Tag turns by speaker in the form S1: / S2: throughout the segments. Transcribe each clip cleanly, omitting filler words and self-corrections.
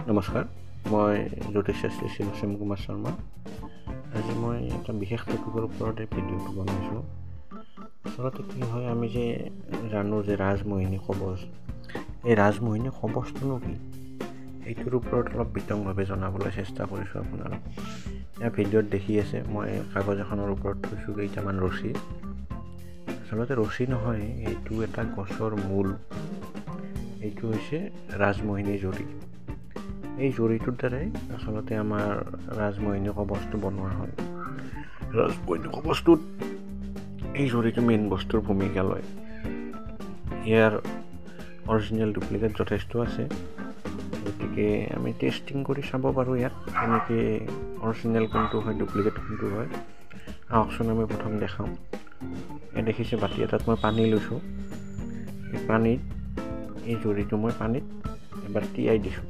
S1: নমস্কাৰ, মই জ্যোতিষশাস্ত্ৰী শ্ৰী নসীম কুমাৰ শৰ্মা। আজি মই এটা বিশেষ টপিকৰ ওপৰতে ভিডিঅ'টো বনাইছোঁ। আচলতে কি হয়, আমি যে জানো যে ৰাজমোহিনী কবচ, এই ৰাজমোহিনী কবচটোনো কি, এইটোৰ ওপৰত অলপ বিতংভাৱে জনাবলৈ চেষ্টা কৰিছোঁ আপোনালোক। ইয়াৰ ভিডিঅ'ত দেখি আছে মই কাগজ এখনৰ ওপৰত থৈছোঁ কেইটামান ৰছী। আচলতে ৰছী নহয়, এইটো এটা গছৰ মূল। এইটো হৈছে ৰাজমোহিনী জৰী। এই জৰীটোৰ দ্বাৰাই আচলতে আমাৰ ৰাজমোহিনী কবচটো বনোৱা হয়। ৰাজমোহিনী কবচটোত এই জৰীটো মেইন বস্তুৰ ভূমিকা লয়। ইয়াৰ অৰিজিনেল ডুপ্লিকেট যথেষ্ট আছে, গতিকে আমি টেষ্টিং কৰি চাব পাৰোঁ ইয়াত কেনেকৈ অৰিজিনেল কোনটো হয়, ডুপ্লিকেট কোনটো হয়। আহকচোন আমি প্ৰথম দেখাওঁ। এই দেখিছে বাতি এটাত মই পানী লৈছোঁ। এই পানীত এই জৰীটো মই পানীত এবাৰ তিয়াই দিছোঁ।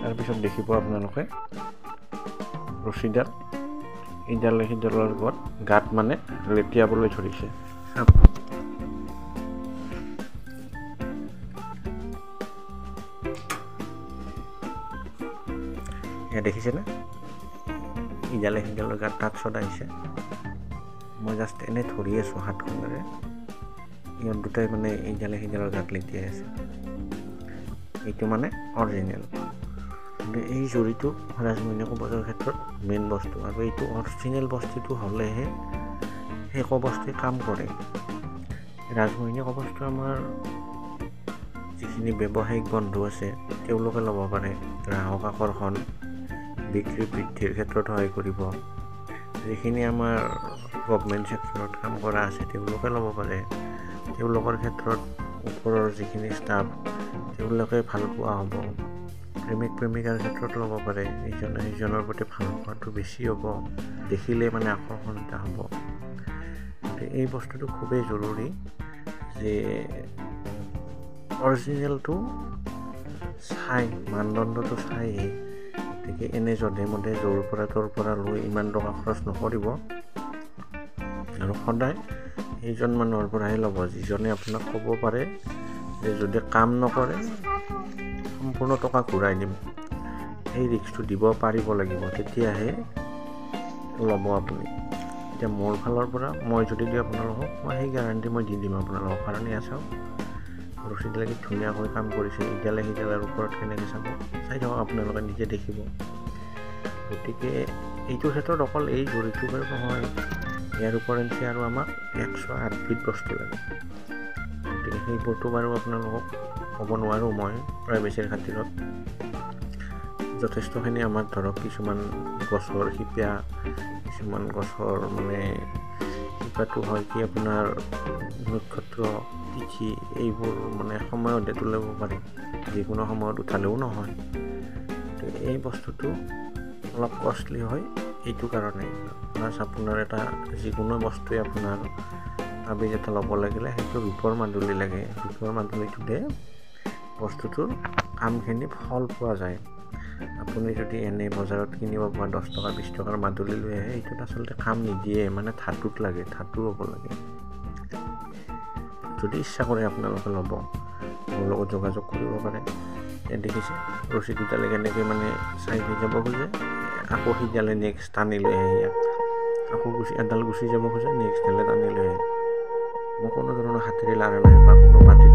S1: তাৰপিছত দেখিব আপোনালোকে ৰছীডাল ইডালে সিডালৰ লগত গাঁত মানে লেটিয়াবলৈ ধৰিছে। এয়া দেখিছেনে, ইডালে সিডালৰ গাঁত তাত চদাইছে। মই জাষ্ট এনেই ধৰি আছোঁ হাতখনেৰে। ইয়াত দুটাই মানে ইডালে সিডালৰ গাঁত লেটিয়াই আছে। এইটো মানে অৰিজিনেল। এই জৰীটো ৰাজমোহিনী কবচৰ ক্ষেত্ৰত মেইন বস্তু, আৰু এইটো অৰিজিনেল বস্তুটো হ'লেহে সেই কবচটোৱে কাম কৰে। ৰাজমোহিনী কবচটো আমাৰ যিখিনি ব্যৱসায়িক বন্ধু আছে তেওঁলোকে ল'ব পাৰে। গ্ৰাহক আকৰ্ষণ, বিক্ৰী বৃদ্ধিৰ ক্ষেত্ৰত সহায় কৰিব। যিখিনি আমাৰ গভমেণ্ট ছেক্টৰত কাম কৰা আছে তেওঁলোকে ল'ব পাৰে। তেওঁলোকৰ ক্ষেত্ৰত ওপৰৰ যিখিনি ষ্টাফ তেওঁলোকে ভাল পোৱা হ'ব। প্ৰেমিক প্ৰেমিকাৰ ক্ষেত্ৰত ল'ব পাৰে। ইজনে সিজনৰ প্ৰতি ভাল পোৱাটো বেছি হ'ব, দেখিলে মানে আকৰ্ষণ এটা হ'ব। এই বস্তুটো খুবেই জৰুৰী যে অৰিজিনেলটো চাই, মানদণ্ডটো চাই, গতিকে এনে যধে মধে য'ৰ পৰা তোৰ পৰা লৈ ইমান টকা খৰচ নকৰিব। আৰু সদায় সেইজন মানুহৰ পৰাহে ল'ব যিজনে আপোনাক ক'ব পাৰে যে যদি কাম নকৰে সম্পূৰ্ণ টকা ঘূৰাই দিম। সেই ৰিস্কটো দিব পাৰিব লাগিব, তেতিয়াহে ল'ব আপুনি। এতিয়া মোৰ ফালৰ পৰা মই যদি দিওঁ আপোনালোকক, মই সেই গেৰাণ্টি মই দি দিম আপোনালোকক। কাৰণ এয়া চাওক, ৰছীডালে ধুনীয়াকৈ কাম কৰিছে। ইডালে সিডালৰ ওপৰত কেনেকৈ চাব, চাই থাকক আপোনালোকে নিজে দেখিব। গতিকে এইটো ক্ষেত্ৰত অকল এই জৰীটো বাৰু নহয়, ইয়াৰ ওপৰঞ্চি আৰু আমাক 108বিধ বস্তু লাগে। গতিকে সেইবোৰতো বাৰু আপোনালোকক ক'ব নোৱাৰোঁ মই প্ৰাইভেচিৰ খাতিৰত। যথেষ্টখিনি আমাৰ ধৰক কিছুমান গছৰ শিপা, কিছুমান গছৰ মানে শিপাটো হয় কি আপোনাৰ নক্ষত্ৰ, তিথি, এইবোৰ মানে সময়তে তুলিব পাৰি, যিকোনো সময়ত উঠালেও নহয়। এই বস্তুটো অলপ কষ্টলি হয় এইটো কাৰণে। প্লাছ আপোনাৰ এটা যিকোনো বস্তুৱে আপোনাৰ তাবিজ এটা ল'ব লাগিলে সেইটো ৰূপৰ মাদুলি লাগে। ৰূপৰ মাদুলিটোতে বস্তুটোৰ কামখিনি ফল পোৱা যায়। আপুনি যদি এনেই বজাৰত কিনিব পৰা 10 টকা 20 টকাৰ মাদুলি লৈ আহে, এইটোত আচলতে কাম নিদিয়ে, মানে ধাতুত লাগে, ধাতু হ'ব লাগে। যদি ইচ্ছা কৰে আপোনালোকে ল'ব, মোৰ লগত যোগাযোগ কৰিব পাৰে। দেখিছে ৰছী দুডালে কেনেকৈ মানে চাই যাব খোজে, আকৌ সিডালে নেক্সট টানি লৈ আহে ইয়াক, আকৌ এডাল গুচি যাব খোজে, নেক্সট ডালে টানি লৈ আহে। মই কোনো ধৰণৰ হাতেৰে লাৰা নাই বা কোনো মাটিত